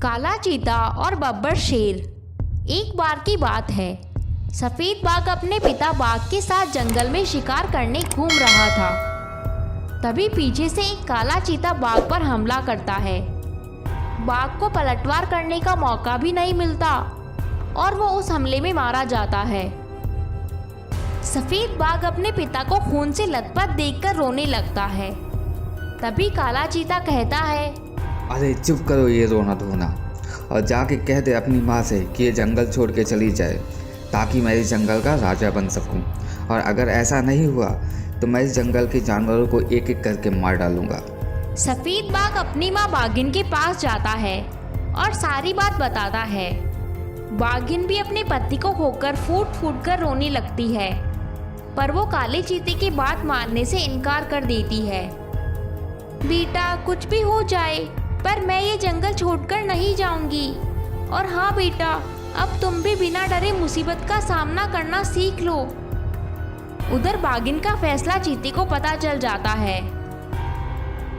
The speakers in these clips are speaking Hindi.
काला चीता और बब्बर शेर। एक बार की बात है, सफ़ेद बाघ अपने पिता बाघ के साथ जंगल में शिकार करने घूम रहा था। तभी पीछे से एक काला चीता बाघ पर हमला करता है। बाघ को पलटवार करने का मौका भी नहीं मिलता और वो उस हमले में मारा जाता है। सफ़ेद बाघ अपने पिता को खून से लथपथ देखकर रोने लगता है। तभी काला चीता कहता है, अरे चुप करो ये रोना धोना, और जाके कह दे अपनी माँ से कि ये जंगल छोड़ के चली जाए, ताकि मैं इस जंगल का राजा बन सकूं। और अगर ऐसा नहीं हुआ तो मैं इस जंगल के जानवरों को एक एक करके मार डालूंगा। सफ़ेद बाघ अपनी माँ बाघिन के पास जाता है और सारी बात बताता है। बाघिन भी अपने पति को खोकर फूट फूट कर रोने लगती है, पर वो काले चीते की बात मानने से इनकार कर देती है। बेटा, कुछ भी हो जाए पर मैं ये जंगल छोड़कर नहीं जाऊंगी। और हाँ बेटा, अब तुम भी बिना डरे मुसीबत का सामना करना सीख लो। उधर बाघिन का फैसला चीते को पता चल जाता है।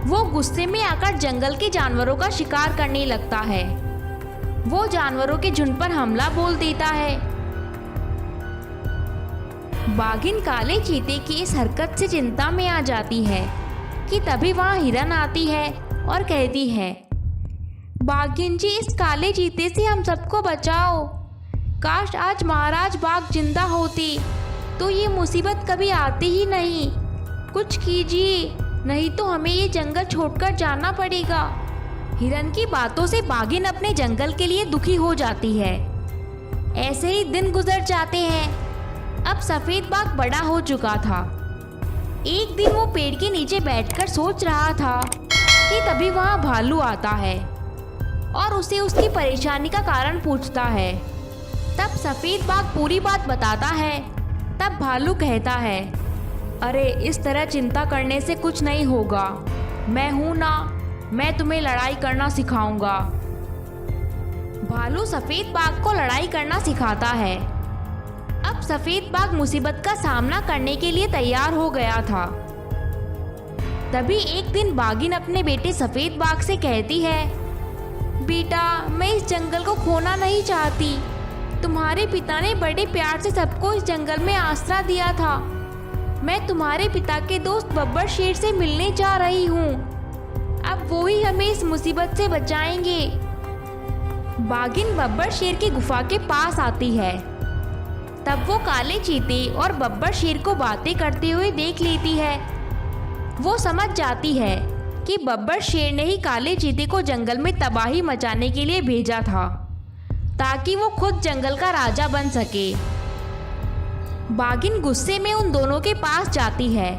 वो गुस्से में आकर जंगल के जानवरों का शिकार करने लगता है। वो जानवरों के झुंड पर हमला बोल देता है। बाघिन काले चीते की इस हरकत से चिंता में आ जाती है कि तभी वहाँ हिरन आती है और कहती है, बाघिन जी, इस काले चीते से हम सबको बचाओ। काश आज महाराज बाघ जिंदा होते तो ये मुसीबत कभी आती ही नहीं। कुछ कीजिए, नहीं तो हमें ये जंगल छोड़कर जाना पड़ेगा। हिरन की बातों से बाघिन अपने जंगल के लिए दुखी हो जाती है। ऐसे ही दिन गुजर जाते हैं। अब सफ़ेद बाघ बड़ा हो चुका था। एक दिन वो पेड़ के नीचे बैठकर सोच रहा था कि तभी वहाँ भालू आता है और उसे उसकी परेशानी का कारण पूछता है। तब सफ़ेद बाघ पूरी बात बताता है। तब भालू कहता है, अरे इस तरह चिंता करने से कुछ नहीं होगा। मैं हूँ ना, मैं तुम्हें लड़ाई करना सिखाऊंगा। भालू सफ़ेद बाघ को लड़ाई करना सिखाता है। अब सफ़ेद बाघ मुसीबत का सामना करने के लिए तैयार हो गया था। तभी एक दिन बाघिन अपने बेटे सफ़ेद बाघ से कहती है, बेटा, मैं इस जंगल को खोना नहीं चाहती। तुम्हारे पिता ने बड़े प्यार से सबको इस जंगल में आसरा दिया था। मैं तुम्हारे पिता के दोस्त बब्बर शेर से मिलने जा रही हूँ। अब वो ही हमें इस मुसीबत से बचाएंगे। बाघिन बब्बर शेर की गुफा के पास आती है। तब वो काले चीते और बब्बर शेर को बातें करते हुए देख लेती है। वो समझ जाती है कि बब्बर शेर ने ही काले चीते को जंगल में तबाही मचाने के लिए भेजा था, ताकि वो खुद जंगल का राजा बन सके। बाघिन गुस्से में उन दोनों के पास जाती है।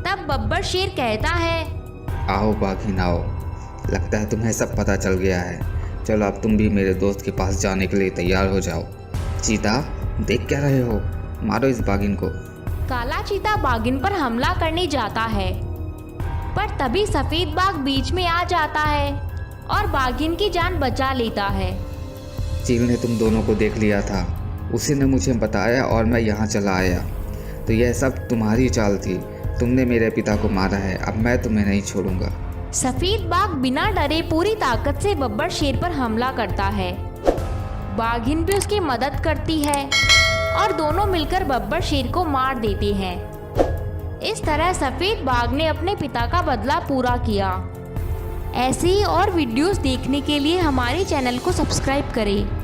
तब बब्बर शेर कहता है, आओ बाघिन आओ, लगता है तुम्हें सब पता चल गया है। चलो अब तुम भी मेरे दोस्त के पास जाने के लिए तैयार हो जाओ। चीता, देख क्या रहे हो, मारो इस बाघिन को। काला चीता बाघिन पर हमला करने जाता है, पर तभी सफ़ेद बाघ बीच में आ जाता है और बाघिन की जान बचा लेता है। चील ने तुम दोनों को देख लिया था, उसी ने मुझे बताया और मैं यहाँ चला आया। तो यह सब तुम्हारी चाल थी। तुमने मेरे पिता को मारा है, अब मैं तुम्हें नहीं छोड़ूंगा। सफ़ेद बाघ बिना डरे पूरी ताकत से बब्बर शेर पर हमला करता है। बाघिन भी उसकी मदद करती है और दोनों मिलकर बब्बर शेर को मार देते हैं। इस तरह सफ़ेद बाघ ने अपने पिता का बदला पूरा किया। ऐसे ही और वीडियोस देखने के लिए हमारे चैनल को सब्सक्राइब करें।